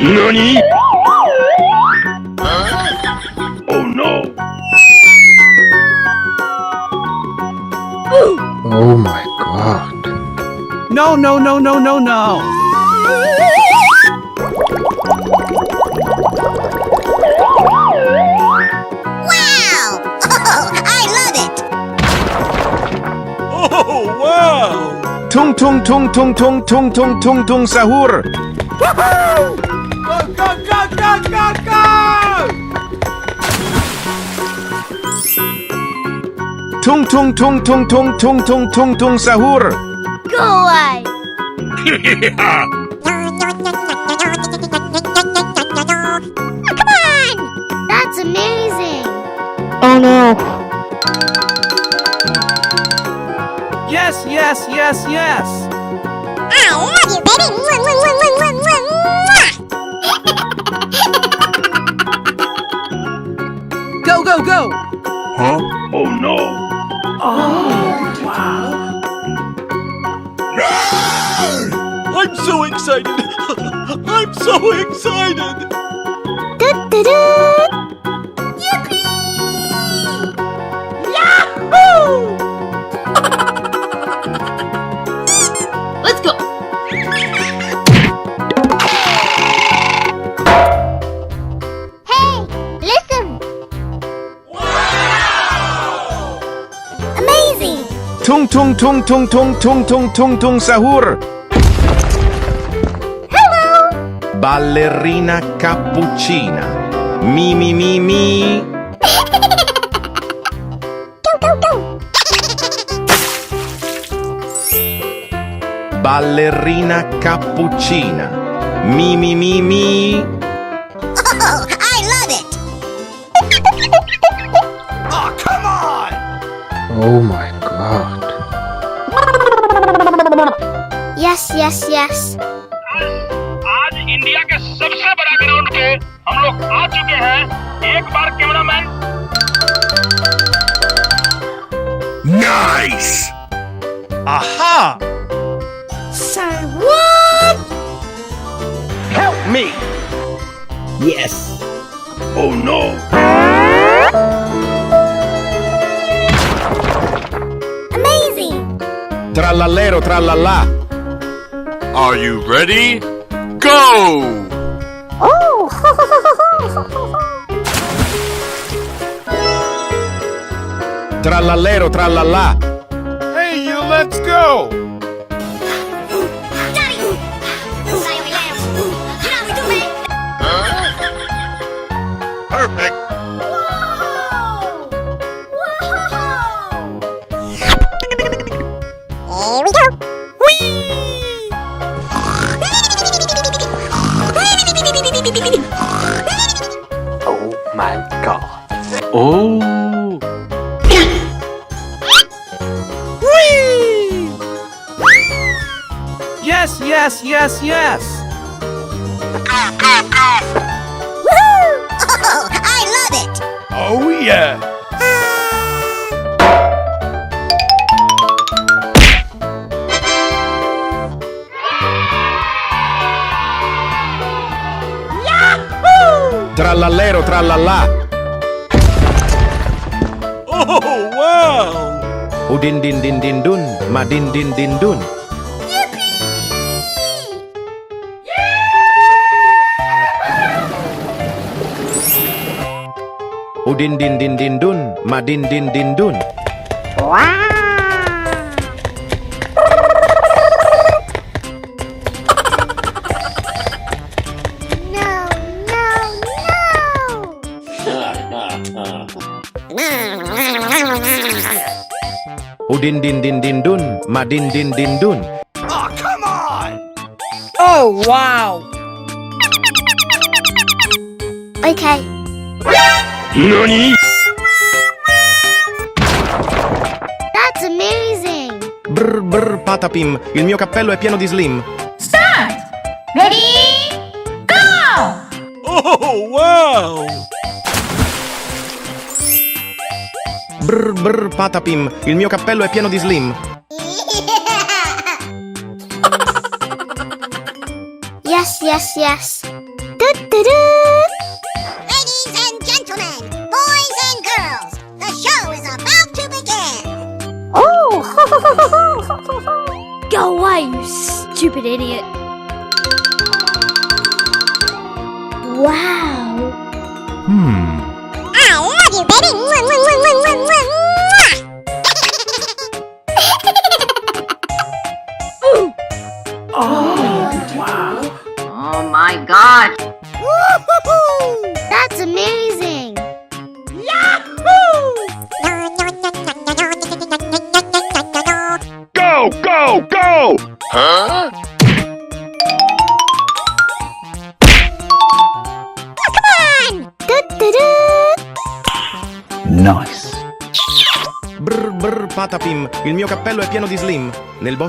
NANI? Oh no! Oh my god. No, no, no, no, no, no. Wow! Oh, I love it! Oh wow! Tung tung tung tung tung tung tung tung tung sahur. Go go go go go go! Tung tung tung tung tung tung tung tung tung sahur. Go away! Come on! That's amazing! Oh no. Yes, yes, yes, yes. I love you, baby! Mwah, mwah, mwah, mwah, mwah, mwah, mwah. Go, go, go. Huh? Oh no! I'm so excited! I'm so excited! Du-du-du. Yippee! Yahoo! Let's go! Hey, listen! Wow! Amazing! Tung tung tung tung tung tung tung tung tung sahur. Hello! Ballerina cappuccina. Mi mi mi mi. Go, go, go! Ballerina cappuccina. Mi mi mi mi. Oh, I love it! Oh come on! Oh my god. Yes, yes, yes. आज India के सबसे बड़ा ground पे हम लोग आ चुके हैं। एक बार cameraman Nice! Aha! Say what? Help me! Yes. Oh no! Amazing! Trallallero trallallà. Are you ready? Go! Oh! Trallallero trallallà. Hey you, let's go! Daddy! Say we laugh. You know we do, man. Perfect! Whoa! Whoa! Here we go. Oh my god. Oh. Yes, yes, yes, yes. Woohoo! Oh, I love it! Oh yeah! Trallallero trallallà. Oh wow! Udin din din din dun. Ma din din din dun. Udin din din din dun. Ma din din din dun. Wow! No, no, no! Udin din din din dun. Ma din din din dun. Oh come on! Oh, wow. Okay. NANI? That's amazing! Brr brr patapim. Il mio cappello è pieno di slim. Start! Ready? Go! Oh wow! Brr brr patapim. Il mio cappello è pieno di slim. Yes, yes, yes. Ladies and gentlemen, boys and girls, the show is about to begin. Go away, you stupid idiot. Wow. I love you, baby. Mwah, mwah, mwah, mwah, mwah, mwah, Oh my god. mwah. That's amazing. Go, go, go! Huh? Nice. Brr brr patapim, il mio cappello è pieno di slim. Nel bosco